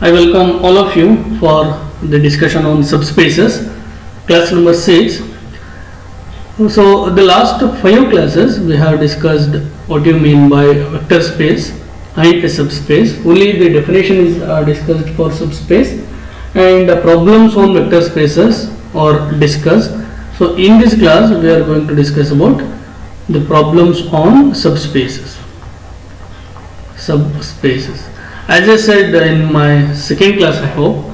I welcome all of you for the discussion on subspaces, class number 6. So, the last 5 classes we have discussed what you mean by vector space and a subspace. Only the definition is discussed for subspace, and the problems on vector spaces are discussed. So, in this class we are going to discuss about the problems on subspaces. As I said in my second class, I hope,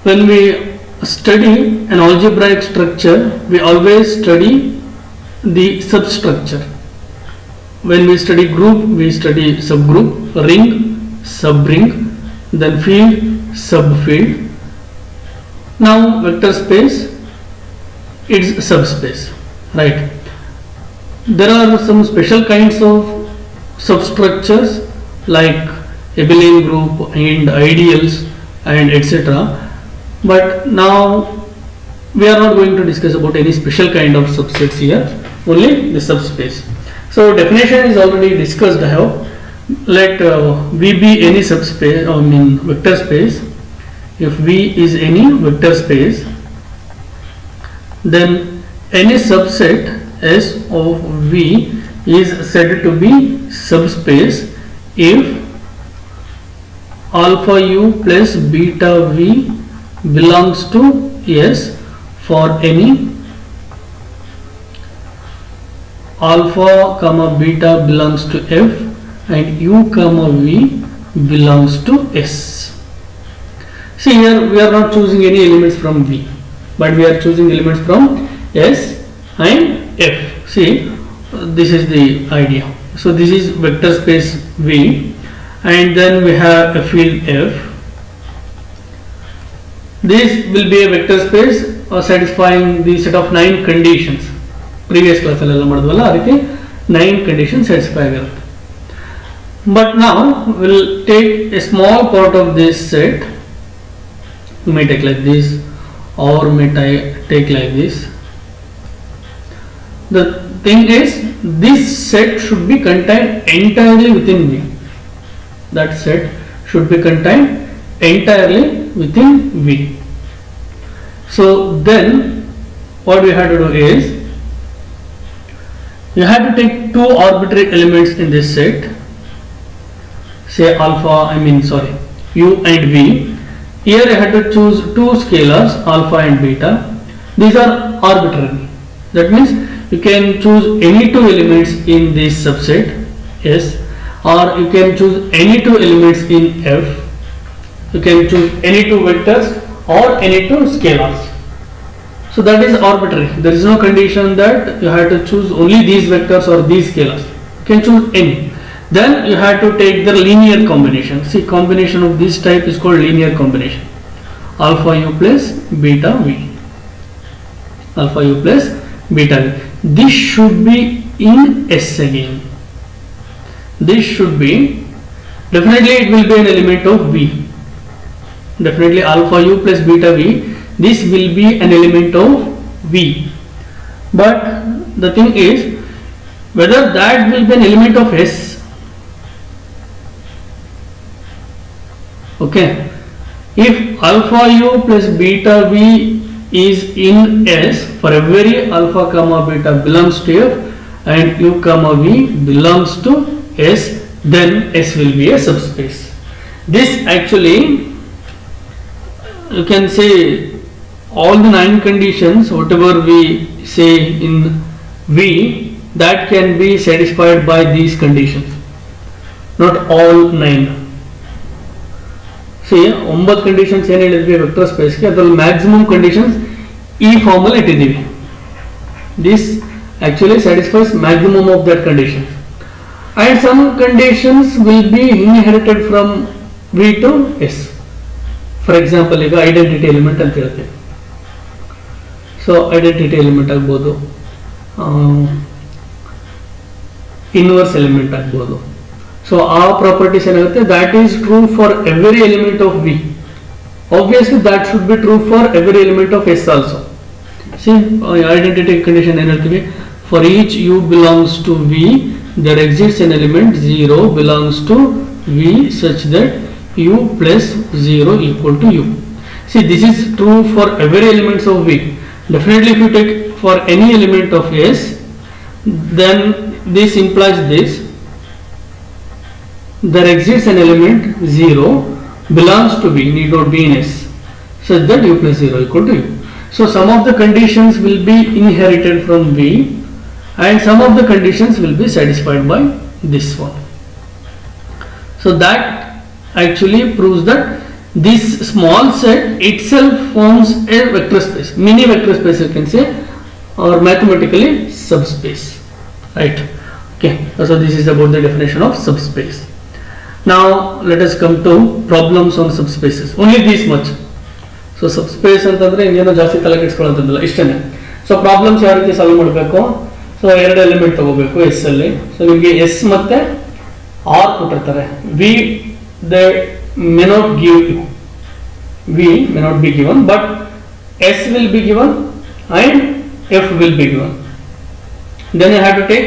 when we study an algebraic structure, we always study the substructure. When we study group, we study subgroup, ring, subring, then field, subfield. Now vector space, it's subspace, right? There are some special kinds of substructures like abelian group and ideals and etc. But now we are not going to discuss about any special kind of subsets here, only the subspace. So definition is already discussed. I hope. Let V be any subspace, vector space. If V is any vector space, then any subset S of V is said to be subspace if alpha u plus beta v belongs to S for any alpha comma beta belongs to F and u comma v belongs to S. See, here we are not choosing any elements from V, but we are choosing elements from S and F. See, this is the idea. So this is vector space V, and then we have a field F. This will be a vector space satisfying the set of 9 conditions. Previous class alla madadvalla adike 9 conditions satisfy agirutte. But now we will take a small part of this set. We may take like this, or may take like this. The thing is, this set should be contained entirely within V. That set should be contained entirely within V. So then what we have to do is, you have to take 2 arbitrary elements in this set, say u and v. Here I have to choose 2 scalars, alpha and beta. These are arbitrary. That means you can choose any 2 elements in this subset S, or you can choose any 2 elements in F. You can choose any 2 vectors or any 2 scalars. So that is arbitrary. There is no condition that you have to choose only these vectors or these scalars. You can choose any. Then you have to take the linear combination. See, combination of this type is called linear combination. Alpha u plus beta v. Alpha u plus beta v. This should be in S again. This should be, definitely it will be an element of V. Definitely alpha u plus beta v, this will be an element of V. But the thing is, whether that will be an element of S. Okay. If alpha u plus beta v is in S for every alpha comma beta belongs to F and u comma v belongs to S, then S will be a subspace. This actually, you can say all the 9 conditions, whatever we say in V, that can be satisfied by these conditions. Not all 9. See, 9 conditions ಏನು ಹೇಳಿದ್ವಿ vector ಸ್ಪೇಸ್ಗೆ, ಅದರಲ್ಲಿ maximum conditions ಈ ಫಾರ್ಮಲ್ಲಿ ಇಟ್ಟಿದ್ದೀವಿ. This actually satisfies maximum of that condition. And some conditions will be inherited from V to S. For example, ಈಗ identity element ಅಂತ ಹೇಳ್ತೀವಿ. So identity element ಆಗ್ಬೋದು, ಇನ್ವರ್ಸ್ ಎಲಿಮೆಂಟ್ ಆಗ್ಬೋದು. ಸೊ ಆ ಪ್ರಾಪರ್ಟೀಸ್ ಏನಾಗುತ್ತೆ, that is true for every element of V. Obviously that should be true for every element of S also. See, identity condition ಏನು ಹೇಳ್ತೀವಿ, for each u belongs to V there exists an element 0 belongs to V such that u plus 0 equal to u. See, this is true for every elements of V. Definitely if you take for any element of S, then this implies this. There exists an element 0 belongs to V, need not be in S, such that u plus 0 equal to u. So some of the conditions will be inherited from V and some of the conditions will be satisfied by this one. So that actually proves that this small set itself forms a vector space, mini vector space you can say, or mathematically subspace, right? Okay, so this is about the definition of subspace. Now let us come to problems on subspaces. Only this much. So subspace ಅಂತಂದ್ರೆ ಇನ್ನೇನು ಜಾಸ್ತಿ ತಲೆ ಕೆಡಿಸ್ಕೊಳ್ಳೋದಿಲ್ಲ, ಇಷ್ಟನೇ. So problems ಯಾವ ರೀತಿ solve ಮಾಡಬೇಕು? So ಎರಡು element ತಗೋಬೇಕು ಎಸ್ ಅಲ್ಲಿ. ಸೊ ನಿಮಗೆ ಎಸ್ ಮತ್ತೆ ಆರ್ ಕೊಟ್ಟಿರ್ತಾರೆ. We they may not give you, V may not be given, but S will be given and F will be given. Then you have to take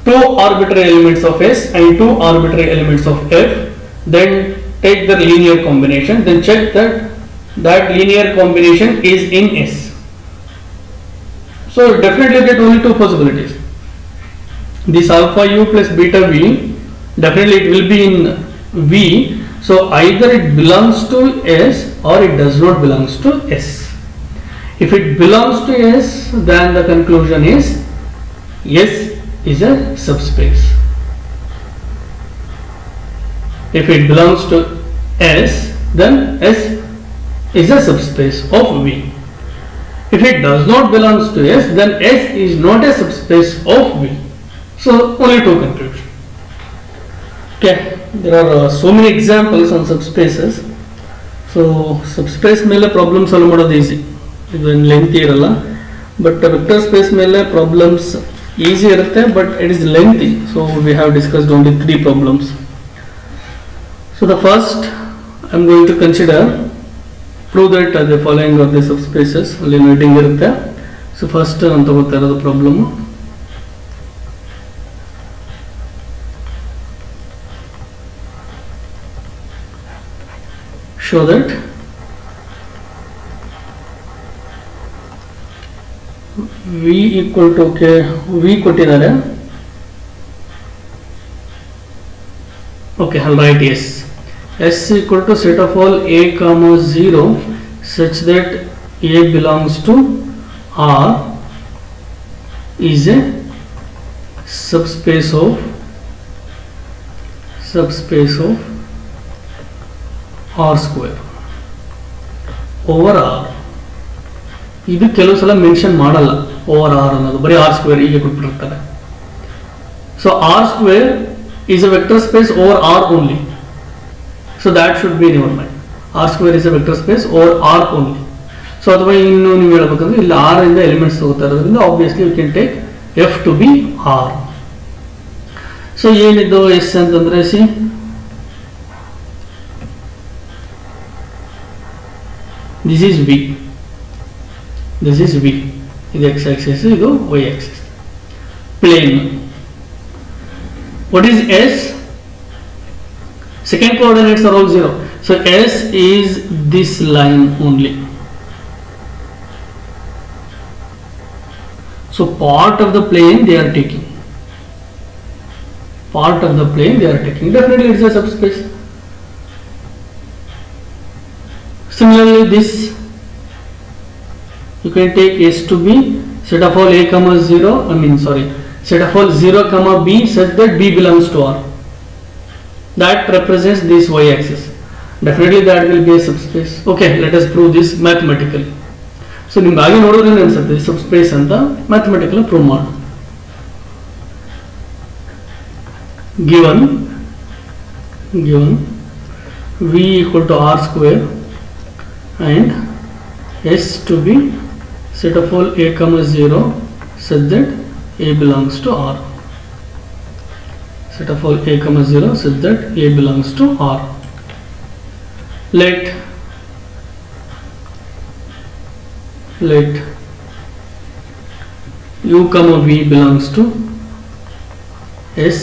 two arbitrary elements of S and two arbitrary elements of F, then take the linear combination, then check that that linear combination is in S. So definitely get only two possibilities. This alpha u plus beta v, definitely it will be in V. So either it belongs to S or it does not belongs to S. If it belongs to S, then the conclusion is S is a subspace. If it belongs to S, then S is a subspace of V. If it does not belongs to S, then S is not a subspace of V. So only two conclusions. Okay, there are so many examples on subspaces. So subspace ಮೇಲೆ problem solve ಮಾಡೋದು easy, ಇದು lengthy ಇರಲ್ಲ. But vector space ಮೇಲೆ problems easy ಇರುತ್ತೆ, but it is lengthy. So we have discussed only 3 problems. So the first I am going to consider prove that the following are the subspaces. ಅಲ್ಲಿ nothing ಇರುತ್ತೆ. So first ನಾನು ತಗೋತಾ ಇರೋದು problem. Show that V equal to, okay, V ಕೊಟ್ಟಿದ್ದಾರೆ. Okay, I'll write S. S equal to set of all a comma 0 such that a belongs to R is a subspace of R square over R. ಇದು ಕೆಲವು ಸಲ mention ಮಾಡಲ್ಲ over R ಅನ್ನೋದು, ಬರೀ R square ಹೀಗೆ ಕೊಟ್ಬಿಟ್ಟಿರ್ತಾರೆ. So R square is a vector space over R only. So that should be in your mind. R square is a vector space over R only. So ಅಥವಾ ಇನ್ನು ನೀವು ಹೇಳಬೇಕಂದ್ರೆ ಇಲ್ಲಿ R ಇಂದ ಎಲಿಮೆಂಟ್ಸ್ ತಗೋತಾ ಇರೋದ್ರಿಂದ obviously you can take F to be R. So ಏನಿದ್ದು S ಅಂತಂದ್ರೆ see this is V, this is V, ಇದು x axis, ಇದು y axis, plane. What is S? Second coordinates are all 0. So S is this line only. So part of the plane they are taking. Part of the plane they are taking. Definitely it's a subspace. Similarly this, you can take S to be set of all a comma 0, set of all 0 comma b such that b belongs to R. That represents this y axis. Definitely that will be a subspace. Okay, let us prove this mathematically. So ನಿಮ್ಗೆ ಹಾಗೆ ನೋಡೋದ್ರಿಂದ ಅನ್ಸುತ್ತೆ subspace ಅಂತ, mathematical prove ಮಾಡೋಣ. given v equal to R square and S to be set of all a comma 0 such that a belongs to R. Set of all a comma 0 such that a belongs to R. Let u comma v belongs to S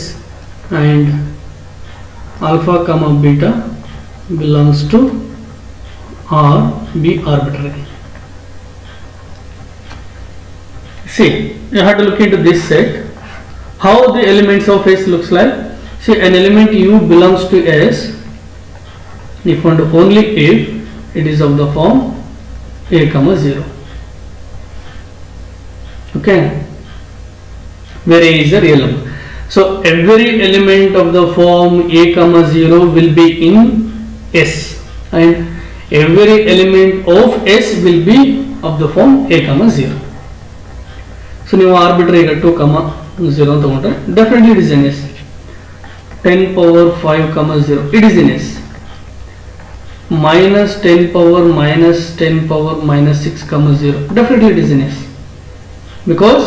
and alpha comma beta belongs to R be arbitrary. See, you have to look into this set. How the elements of S looks like. See, an element U belongs to S if and only if it is of the form A comma 0. Okay, where A is a real number. So every element of the form A comma 0 will be in S, and every element of S will be of the form A comma 0. So ನೀವು arbitrary 2 comma 0 ಅಂತ ತಗೊಂಡ್ರೆ definitely it is in S. 10 power 5 comma 0 it is in S. Minus 10 power minus 10 power minus 6 comma 0 definitely it is in S, because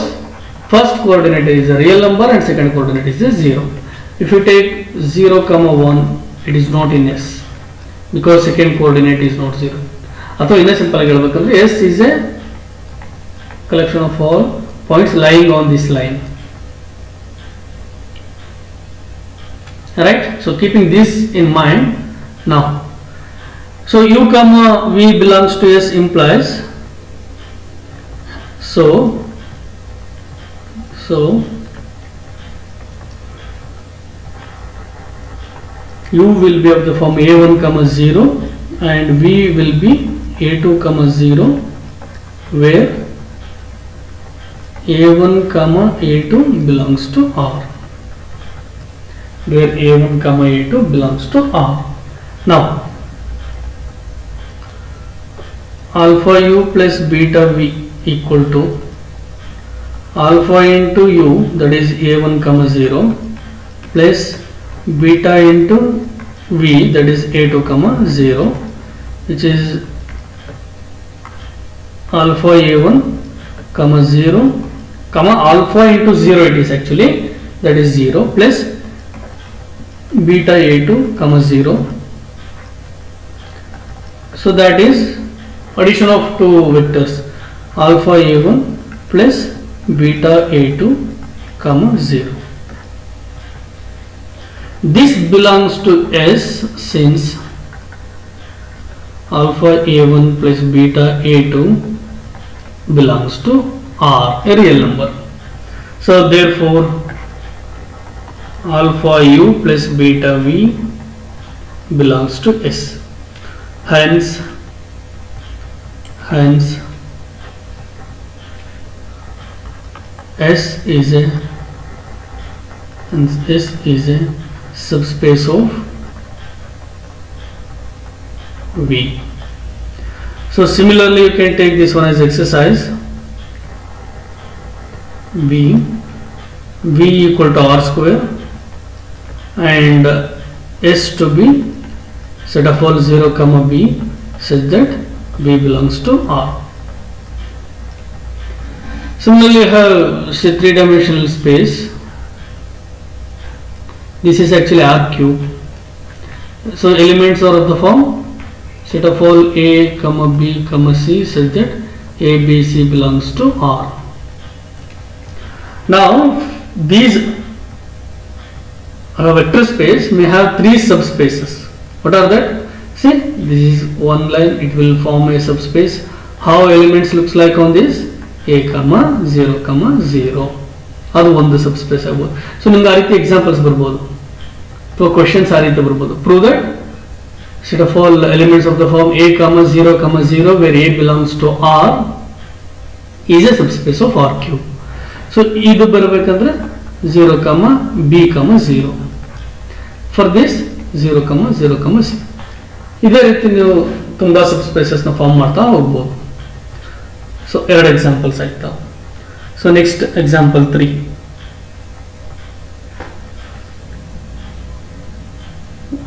first coordinate is a real number and second coordinate is a 0. If you take 0 comma 1 it is not in S, because second coordinate is not 0. ಅಥವಾ ಇನ್ನೂ simple ಆಗಿ ಹೇಳಬೇಕಂದ್ರೆ S is a collection of all points lying on this line. Right? So keeping this in mind now. So U comma V belongs to S implies so U will be of the form A1 comma 0 and V will be A2 comma 0, where A1 comma A2 belongs to R, where A1 comma A2 belongs to R. Now alpha U plus beta V equal to alpha into U, that is A1 comma 0, plus beta into V, that is A2 comma 0, which is alpha A1 comma 0 comma alpha into 0 it is actually, that is 0, plus beta A2 comma 0. So that is addition of two vectors, alpha A1 plus beta A2 comma 0. This belongs to S since alpha A1 plus beta A2 belongs to R, a real number. So therefore alpha U plus beta V belongs to S. Hence S is a subspace of V. So similarly you can take this one as exercise. V equal to R square and S to be set of all 0 comma B such that B belongs to R. Similarly you have say 3-dimensional space. This is actually R cube. So elements are of the form set of all A comma B comma C such that A B C belongs to R. Now these vector space may have 3 subspaces. What are that? See, this is one line, it will form a subspace. How elements looks like on this? A comma 0 comma 0. ಅದು ಒಂದು subspace ಆಗ್ಬೋದು. So ನಿಮ್ಗೆ ಆ ರೀತಿ examples ಬರ್ಬೋದು ಅಥವಾ questions ಆ ರೀತಿ ಬರ್ಬೋದು. Prove that set of all elements of the form A comma 0 comma 0 where A belongs to R is a subspace of R cube. So ಇದು ಬರಬೇಕಂದ್ರೆ 0 comma B comma 0. For this 0 comma 0 comma C. ಇದೇ ರೀತಿ ನೀವು ತುಂಬಾ ಸಬ್ಸ್ಪೇಸಸ್ ನ form ಮಾಡ್ತಾ ಹೋಗ್ಬೋದು. So ಎರಡು ಎಕ್ಸಾಂಪಲ್ಸ್ ಆಯ್ತಾ. So next example 3.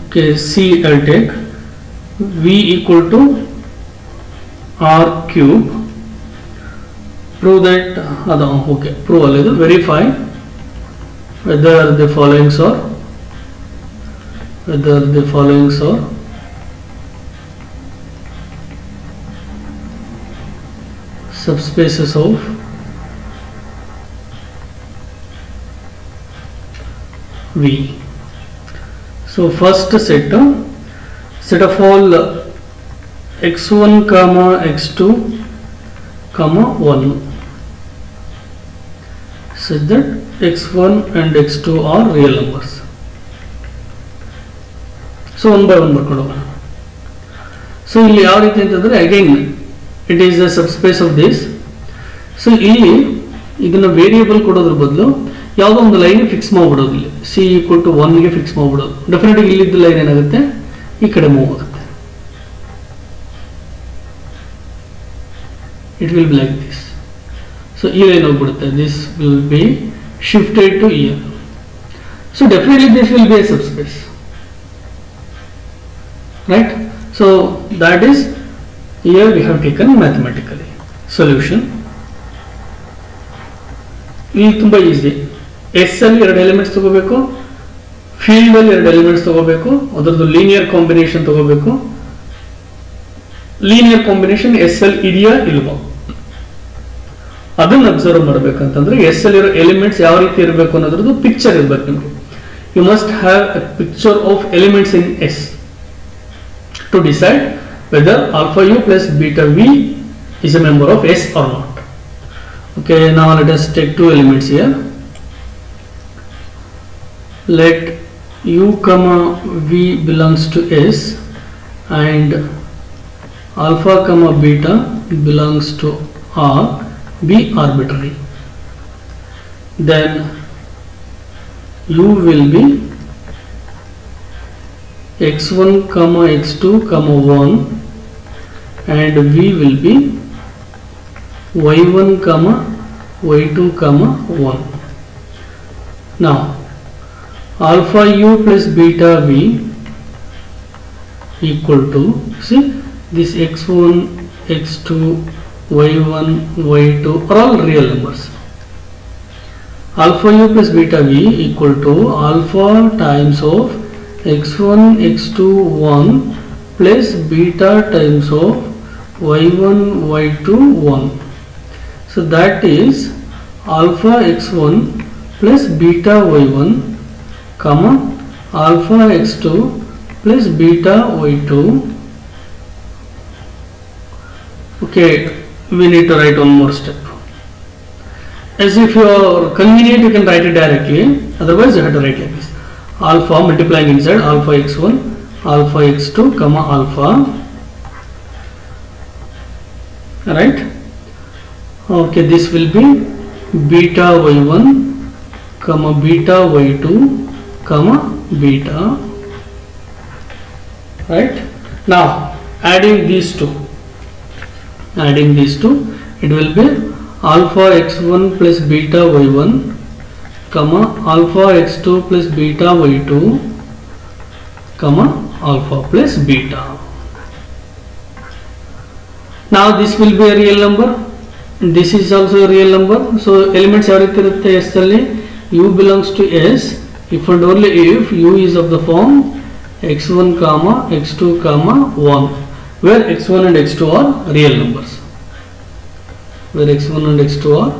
Okay, C I'll take V equal to R cube. Prove that okay, prove already. Verify whether the following are subspaces of V. So first set set of all x1 comma x2 comma 1 such that x1 and x2 are real numbers. So one by one ಬರ್ಕೊಂಡು ಹೋಗೋಣ. So ಇಲ್ಲಿ ಯಾವ ರೀತಿ ಅಂತಂದರೆ again it is the subspace of this. So ಇಲ್ಲಿ ಇದನ್ನ variable ಕೊಡೋದ್ರ ಬದಲು ಯಾವುದೋ ಒಂದು ಲೈನ್ ಫಿಕ್ಸ್ ಮಾಡ್ಬಿಡೋದು. ಇಲ್ಲಿ ಸಿ ಈಕ್ವಲ್ ಟು 1ಗೆ ಫಿಕ್ಸ್ ಮಾಡ್ಬಿಡೋದು. ಡೆಫಿನೆಟ್ಲಿ ಇಲ್ಲಿದ್ದ ಲೈನ್ ಏನಾಗುತ್ತೆ, ಈ ಕಡೆ ಮೂವ್ ಆಗುತ್ತೆ. It will be like this. So ಈ ಲೈನ್ ಹೋಗ್ಬಿಡುತ್ತೆ. This will be shifted to here. So definitely this will be a subspace, right? So that is here we have taken mathematically solution. ಇಲ್ಲಿ ತುಂಬಾ easy. S ಅಲ್ಲಿ 2 elements ತಗೋಬೇಕು, field ಅಲ್ಲಿ 2 elements ತಗೋಬೇಕು, ಅದರದ್ದು linear combination ತಗೋಬೇಕು. Linear combination S ಅಲ್ಲಿ ಇದೆಯಾ ಇಲ್ವಾ ಅದನ್ನ ಅಬ್ಸರ್ವ್ ಮಾಡ್ಬೇಕಂತಂದ್ರೆ ಎಸ್ ಅಲ್ಲಿ ಇರೋ ಎಲಿಮೆಂಟ್ಸ್ ಯಾವ ರೀತಿ ಇರಬೇಕು ಅನ್ನೋದ್ರದ್ದು ಪಿಕ್ಚರ್ ಇರ್ಬೇಕು ನಿಮಗೆ. You must have a picture of elements in S to decide whether alpha u plus beta v is a member of S or not. Okay, now let us take 2 elements here. Let u comma v belongs to S and alpha comma beta belongs to R be arbitrary. Then u will be x1 comma x2 comma 1 and v will be y1 comma y2 comma 1. Now alpha u plus beta v equal to, see this x1 x2 y1 y2 are all real numbers. Alpha u plus beta v equal to alpha times of x1 x2 1 plus beta times of y1 y2 1. So that is alpha x1 plus beta y1 comma alpha x2 plus beta y2. Okay, we need to write one more step. As if you are convenient, you can write it directly, otherwise you have to write like this. Alpha multiplying inside alpha x1 alpha x2 comma alpha, right? Okay, this will be beta y1 comma beta y2 comma beta, right? Now adding these two it will be alpha x1 plus beta y1 comma alpha x2 plus beta y2 comma alpha plus beta. Now this will be a real number, this is also a real number. So elements ಯಾವ ರೀತಿ ಇರುತ್ತೆ S ಅಲ್ಲಿ, u belongs to S if and only if u is of the form x1 comma x2 comma 1 where x1 and x2 are real numbers, where x1 and x2 are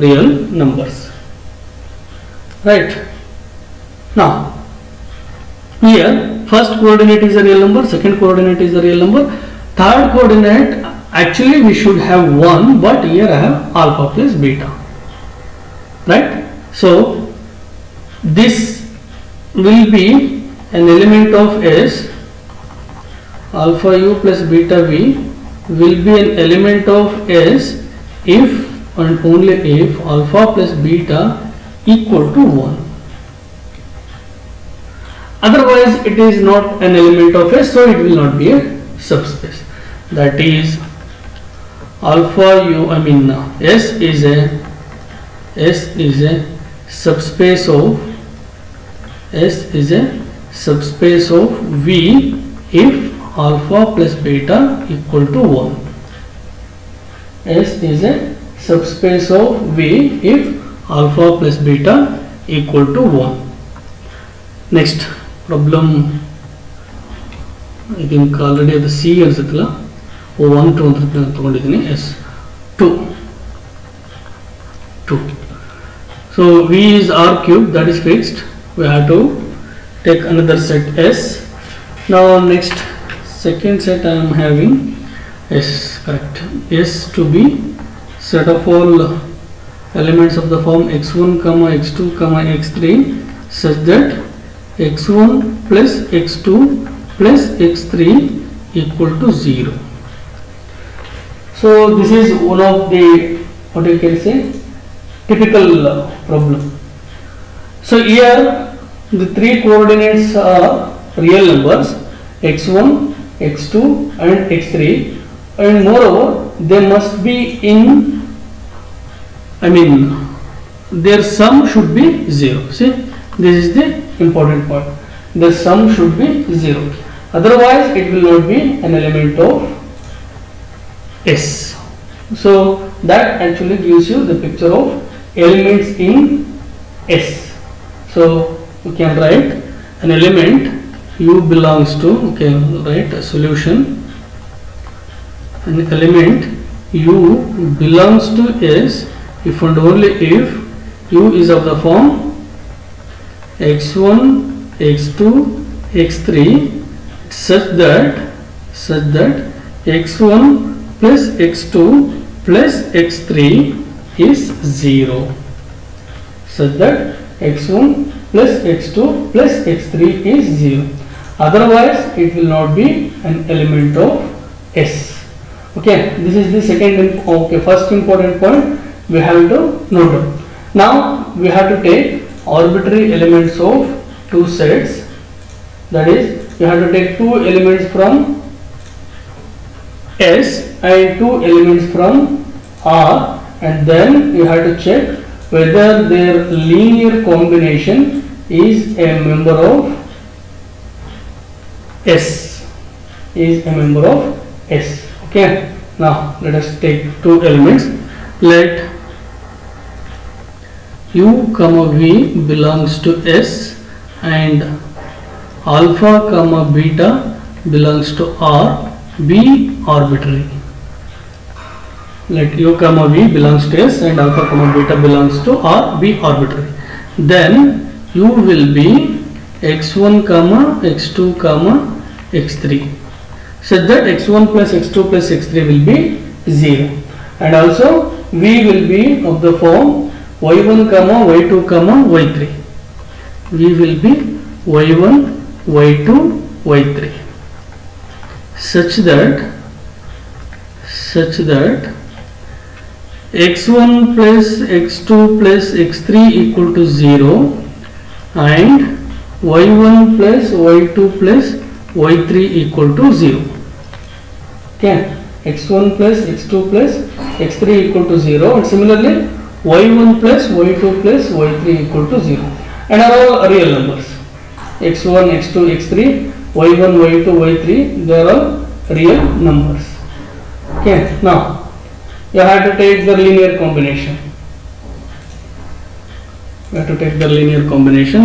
real numbers. Right. Now here first coordinate is a real number, second coordinate is a real number, third coordinate actually we should have 1, but here I have alpha plus beta, right? So this will be an element of S. Alpha u plus beta v will be an element of S if and only if alpha plus beta equal to 1. Otherwise it is not an element of S, so it will not be a subspace. That is alpha u, S is a subspace of V if alpha plus beta equal to 1. S is a subspace of V if alpha plus beta equal to 1. Next problem, I think already the C ansatla 1 2 ಅಂತ ತಗೊಂಡಿದ್ದೀನಿ. S 2. So V is R cube, that is fixed. We have to take another set S. Now next second set I am having S, correct. S to be set of all elements of the form x1 comma x2 comma x3 such that x1 plus x2 plus x3 equal to 0. So this is one of the, what you can say, typical problem. So here the three coordinates are real numbers x1, x2 and x3, and moreover they must be in, their sum should be 0. See, this is the important part. The sum should be 0. Otherwise it will not be an element of S. So that actually gives you the picture of elements in S. So you can write an element U belongs to, okay, write a solution. An element U belongs to S if and only if U is of the form x1, x2, x3 such that x1 plus x2 plus x3 is 0. Such that x1 plus x2 plus x3 is 0. Otherwise it will not be an element of S. Okay, this is the second, first important point we have to note down. Now we have to take arbitrary elements of two sets. That is, you have to take two elements from S and two elements from R, and then you have to check whether their linear combination is a member of S. Okay. Now let us take two elements. Let U comma V belongs to S and alpha comma beta belongs to R be arbitrary. Let U comma V belongs to S and alpha comma beta belongs to R be arbitrary. Then U will be x1 comma x2 comma x3 such that x1 plus x2 plus x3 will be 0, and also V will be of the form y1 comma y2 comma y3. V will be y1, y2, y3 such that x1 plus x2 plus x3 equal to 0 and y1 plus y2 plus y3 equal to 0. Okay, x1 plus x2 plus x3 equal to 0, and similarly y1 plus y2 plus y3 equal to 0, and are all real numbers. x1, x2, x3, y1, y2, y3, they are all real numbers. Okay, now you have to take the linear combination.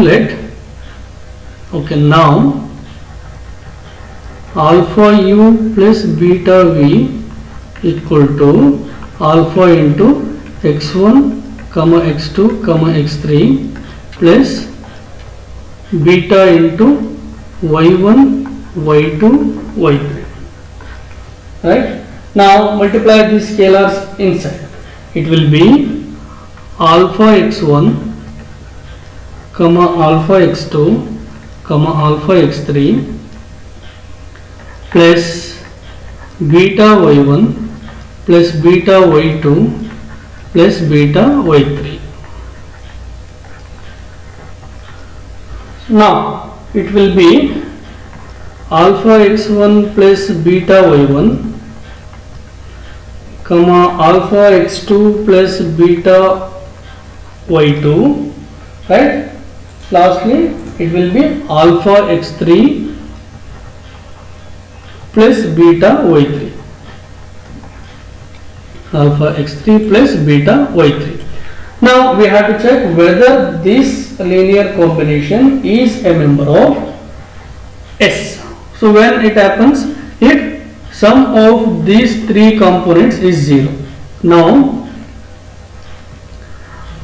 Let okay, now alpha U plus beta V equal to alpha into x1 comma x2 comma x3 plus beta into y1, y2, y3. Right? Now multiply these scalars inside. It will be alpha x1 comma alpha x2 comma alpha x3 plus beta y1 plus beta y2 plus beta y3. Now it will be alpha x1 plus beta y1 comma alpha x2 plus beta y2, right? Lastly it will be alpha x3 plus beta y3. Alpha x3 plus beta y3. Now we have to check whether this linear combination is a member of S. So when it happens, if sum of these three components is 0. Now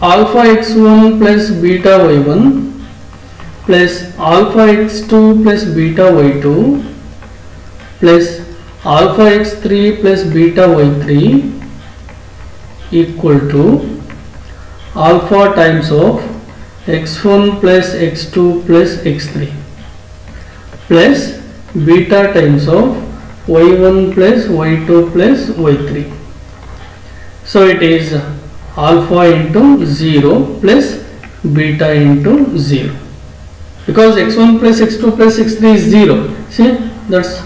alpha x1 plus beta y1 plus alpha x2 plus beta y2 plus alpha x3 plus beta y3 equal to alpha times of x1 plus x2 plus x3 plus beta times of y1 plus y2 plus y3. So it is alpha into 0 plus beta into 0, because x1 plus x2 plus x3 is 0. See, that's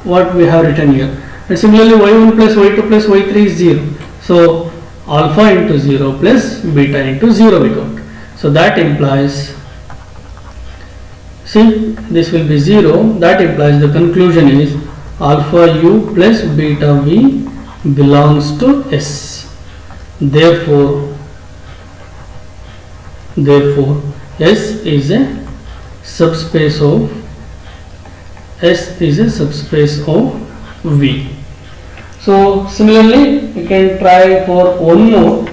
what we have written here. And similarly y1 plus y2 plus y3 is 0. So alpha into 0 plus beta into 0 we got. So that implies, see, this will be 0. That implies the conclusion is alpha u plus beta v belongs to S. Therefore S is a subspace of V. So similarly we can try for one more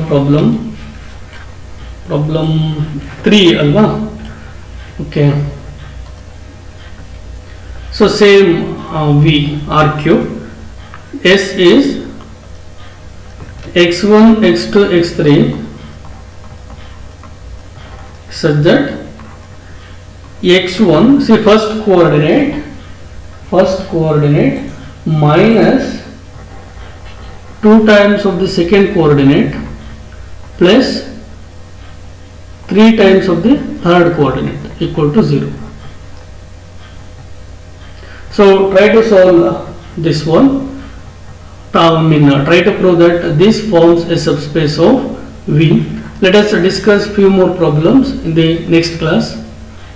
problem 3 alva. Okay, so same V R cube. S is x1 x2 x3 such that x1, see, first coordinate minus 2 times of the second coordinate plus 3 times of the third coordinate equal to 0. So try to solve this one. Try to prove that this forms a subspace of V. Let us discuss few more problems in the next class.